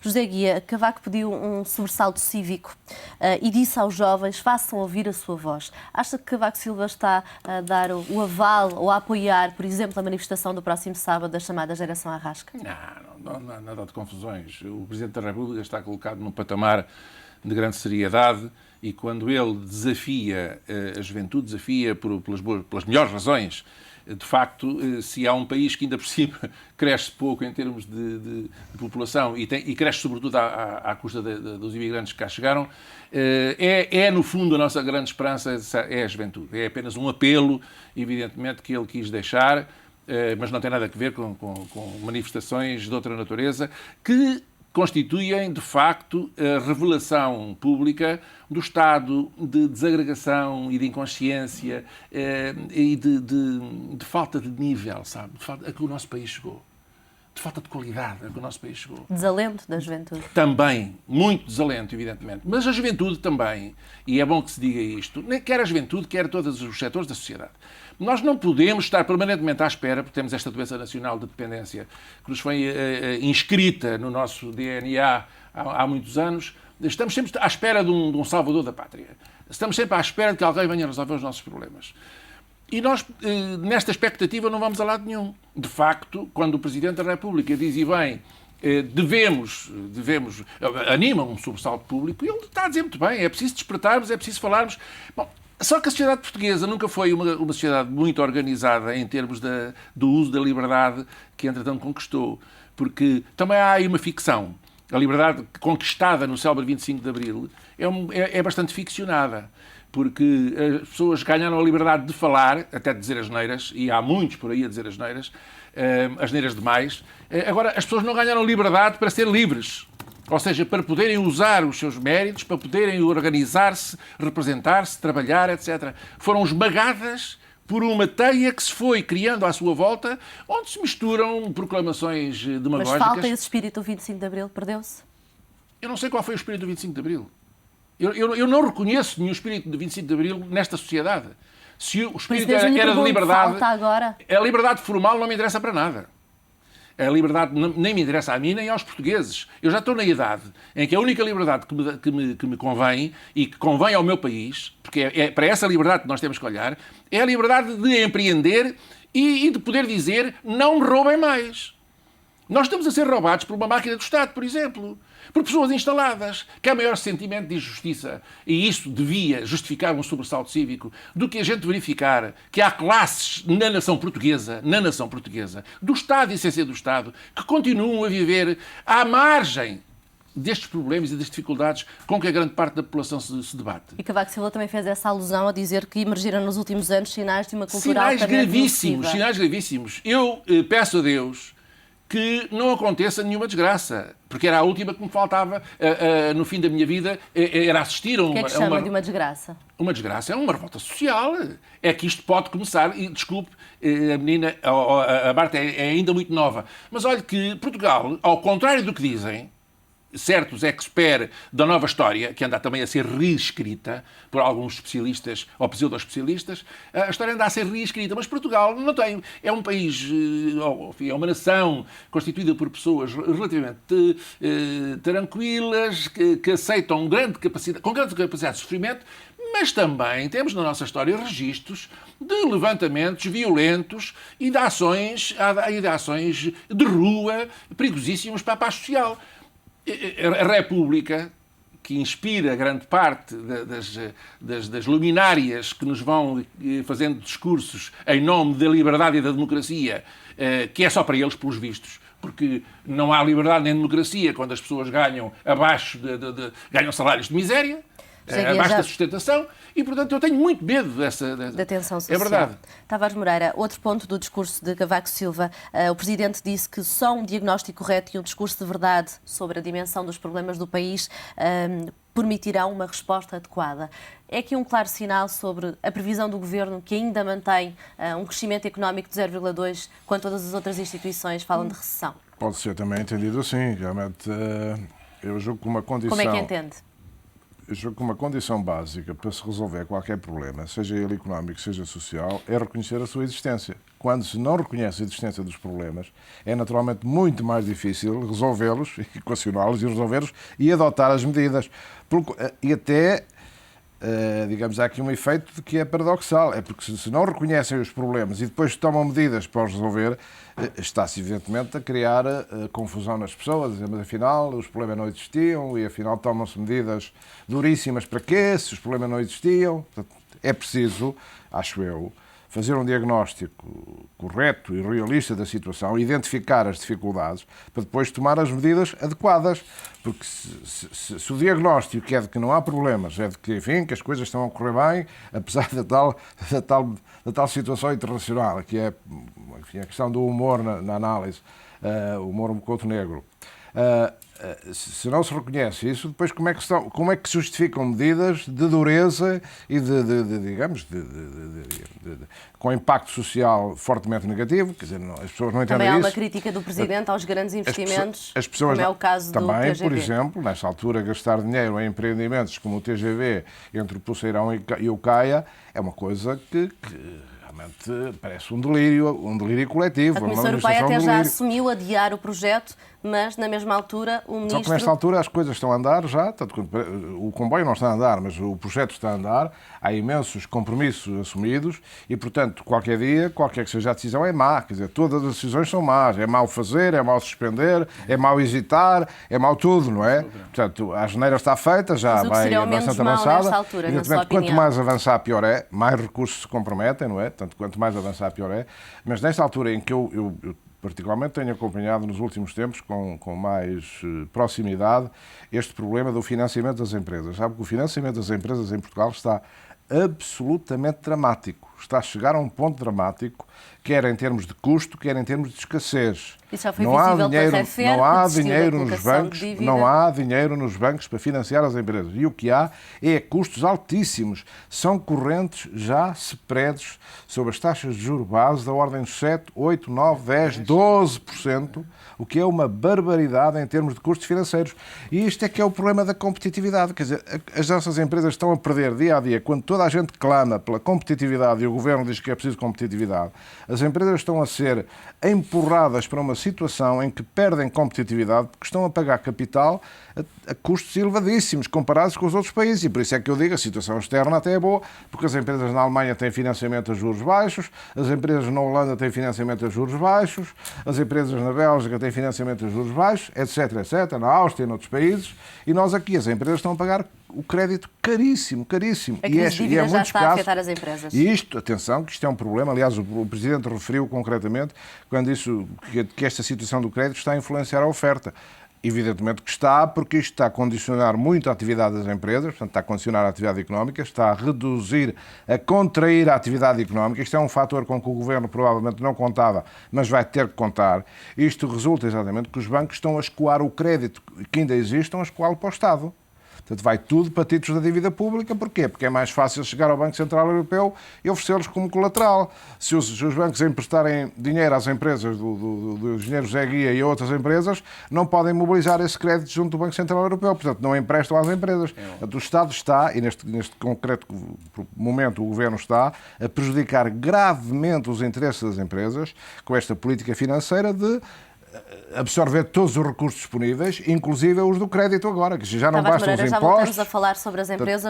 José Guia, Cavaco pediu um sobressalto cívico e disse aos jovens: façam ouvir a sua voz. Acha que Cavaco Silva está a dar o aval ou a apoiar, por exemplo, a manifestação do próximo sábado da chamada Geração Arrasca? Não, nada de confusões. O Presidente da República está colocado num patamar de grande seriedade e quando ele desafia a juventude, desafia pelas melhores razões. De facto, se há um país que ainda por cima cresce pouco em termos de população e cresce sobretudo à custa dos imigrantes que cá chegaram, no fundo a nossa grande esperança é a juventude. É apenas um apelo, evidentemente, que ele quis deixar, mas não tem nada a ver com manifestações de outra natureza que constituem, de facto, a revelação pública do estado de desagregação e de inconsciência e de falta de nível, sabe? De falta a que o nosso país chegou. De falta de qualidade a que o nosso país chegou. Desalento da juventude. Também, muito desalento, evidentemente. Mas a juventude também, e é bom que se diga isto, quer a juventude, quer todos os setores da sociedade. Nós não podemos estar permanentemente à espera, porque temos esta doença nacional de dependência que nos foi inscrita no nosso DNA há muitos anos. Estamos sempre à espera de um salvador da pátria. Estamos sempre à espera de que alguém venha resolver os nossos problemas. E nós, nesta expectativa, não vamos a lado nenhum. De facto, quando o Presidente da República diz e bem, devemos, anima um sobressalto público, e ele está a dizer muito bem, é preciso despertarmos, é preciso falarmos. Bom, só que a sociedade portuguesa nunca foi uma sociedade muito organizada em termos do uso da liberdade que, entretanto, conquistou. Porque também há aí uma ficção. A liberdade conquistada no célebre 25 de Abril é bastante ficcionada. Porque as pessoas ganharam a liberdade de falar, até de dizer asneiras, e há muitos por aí a dizer asneiras demais. Agora, as pessoas não ganharam liberdade para ser livres. Ou seja, para poderem usar os seus méritos, para poderem organizar-se, representar-se, trabalhar, etc. Foram esmagadas por uma teia que se foi criando à sua volta, onde se misturam proclamações demagógicas. Mas falta esse espírito do 25 de Abril? Perdeu-se? Eu não sei qual foi o espírito do 25 de Abril. Eu não reconheço nenhum espírito de 25 de Abril nesta sociedade. Se o espírito era de liberdade, a liberdade formal não me interessa para nada. A liberdade nem me interessa a mim nem aos portugueses. Eu já estou na idade em que a única liberdade que me convém e que convém ao meu país, porque é para essa liberdade que nós temos que olhar, é a liberdade de empreender e de poder dizer não me roubem mais. Nós estamos a ser roubados por uma máquina do Estado, por exemplo. Por pessoas instaladas, que há maior sentimento de injustiça, e isso devia justificar um sobressalto cívico, do que a gente verificar que há classes na nação portuguesa, do Estado e sem ser do Estado, que continuam a viver à margem destes problemas e das dificuldades com que a grande parte da população se debate. E Cavaco Silva também fez essa alusão a dizer que emergiram nos últimos anos sinais de uma cultura altamente nociva. Sinais gravíssimos. Eu peço a Deus que não aconteça nenhuma desgraça, porque era a última que me faltava no fim da minha vida, era assistir a uma... O que é que chama de uma desgraça? Uma desgraça é uma revolta social. É que isto pode começar, e desculpe, a menina, a Marta é ainda muito nova, mas olha que Portugal, ao contrário do que dizem certos experts da nova história, que anda também a ser reescrita por alguns especialistas ou pseudo-especialistas, a história anda a ser reescrita, mas Portugal não tem. É um país, é uma nação constituída por pessoas relativamente tranquilas, que aceitam com grande capacidade de sofrimento, mas também temos na nossa história registros de levantamentos violentos e de ações de rua perigosíssimas para a paz social. A República, que inspira grande parte das luminárias que nos vão fazendo discursos em nome da liberdade e da democracia, que é só para eles, pelos vistos, porque não há liberdade nem democracia quando as pessoas ganham ganham salários de miséria, abaixo da sustentação, e, portanto, eu tenho muito medo da tensão social. É verdade. Tavares Moreira, outro ponto do discurso de Cavaco Silva, o Presidente disse que só um diagnóstico correto e um discurso de verdade sobre a dimensão dos problemas do país permitirão uma resposta adequada. É aqui um claro sinal sobre a previsão do Governo, que ainda mantém um crescimento económico de 0,2%, quando todas as outras instituições falam de recessão. Pode ser também entendido assim, realmente. Eu julgo que uma condição... Como é que entende? Eu julgo que uma condição básica para se resolver qualquer problema, seja ele económico, seja social, é reconhecer a sua existência. Quando se não reconhece a existência dos problemas, é naturalmente muito mais difícil resolvê-los, equacioná-los e resolvê-los e adotar as medidas. E até, digamos, há aqui um efeito de que é paradoxal. É porque se não reconhecem os problemas e depois tomam medidas para os resolver, está-se evidentemente a criar confusão nas pessoas, mas afinal os problemas não existiam e afinal tomam-se medidas duríssimas para quê, se os problemas não existiam. Portanto, é preciso, acho eu, fazer um diagnóstico correto e realista da situação, identificar as dificuldades, para depois tomar as medidas adequadas. Porque se o diagnóstico é de que não há problemas, é de que, enfim, que as coisas estão a correr bem, apesar da tal situação internacional, que é, enfim, a questão do humor na análise, o humor um pouco negro. Se não se reconhece isso, depois como é que se justificam medidas de dureza e digamos, com impacto social fortemente negativo? Quer dizer, as pessoas não entendem também há isso. uma crítica do Presidente aos grandes investimentos, as pessoas, como é o caso do também, TGV. por exemplo, nesta altura, gastar dinheiro em empreendimentos como o TGV entre o Pulseirão e o Caia é uma coisa que realmente parece um delírio coletivo. A Comissão Europeia até já assumiu adiar o projeto, mas na mesma altura o Ministro... Só que nesta altura as coisas estão a andar já, o comboio não está a andar, mas o projeto está a andar, há imensos compromissos assumidos e, portanto, qualquer dia, qualquer que seja a decisão é má, quer dizer, todas as decisões são más, é mau fazer, é mau suspender, é mau hesitar, é mau tudo, não é? Portanto, a janeira está feita, já vai bastante avançada. Nesta altura, na sua quanto opinião? mais avançar, pior é, mais recursos se comprometem, não é? Portanto, quanto mais avançar, pior é. Mas nesta altura em que eu particularmente tenho acompanhado nos últimos tempos com mais proximidade este problema do financiamento das empresas. Sabe que o financiamento das empresas em Portugal está absolutamente dramático. Está a chegar a um ponto dramático, quer em termos de custo, quer em termos de escassez. Isso já foi visível pela Refer, não há que desistiu da dinheiro nos colocação bancos, de dívida. não há dinheiro nos bancos para financiar as empresas. E o que há é custos altíssimos. São correntes já spreads sobre as taxas de juros base da ordem de 7, 8, 9, 10, 12%, o que é uma barbaridade em termos de custos financeiros. E isto é que é o problema da competitividade. Quer dizer, as nossas empresas estão a perder dia a dia, quando toda a gente clama pela competitividade e o Governo diz que é preciso competitividade, as empresas estão a ser empurradas para uma situação em que perdem competitividade porque estão a pagar capital a custos elevadíssimos comparados com os outros países. E por isso é que eu digo, a situação externa até é boa, porque as empresas na Alemanha têm financiamento a juros baixos, as empresas na Holanda têm financiamento a juros baixos, as empresas na Bélgica têm financiamento a juros baixos, etc, na Áustria e noutros países, e nós aqui, as empresas estão a pagar o crédito caríssimo, caríssimo. A crise de dívida já está a afetar as empresas. E isto, atenção, que isto é um problema, aliás, o Presidente referiu concretamente quando disse que esta situação do crédito está a influenciar a oferta. Evidentemente que está, porque isto está a condicionar muito a atividade das empresas, portanto está a condicionar a atividade económica, está a reduzir, a contrair a atividade económica. Isto é um fator com que o Governo provavelmente não contava, mas vai ter que contar. Isto resulta exatamente que os bancos estão a escoar o crédito que ainda existe, estão a escoá-lo para o Estado. Portanto, vai tudo para títulos da dívida pública. Porquê? Porque é mais fácil chegar ao Banco Central Europeu e oferecê-los como colateral. Se os bancos emprestarem dinheiro às empresas do engenheiro José Guia e a outras empresas, não podem mobilizar esse crédito junto do Banco Central Europeu. Portanto, não emprestam às empresas. Portanto, o Estado está, e neste concreto momento o Governo está, a prejudicar gravemente os interesses das empresas com esta política financeira de absorver todos os recursos disponíveis, inclusive os do crédito agora, que já não bastam os impostos. Já voltamos a falar sobre as empresas.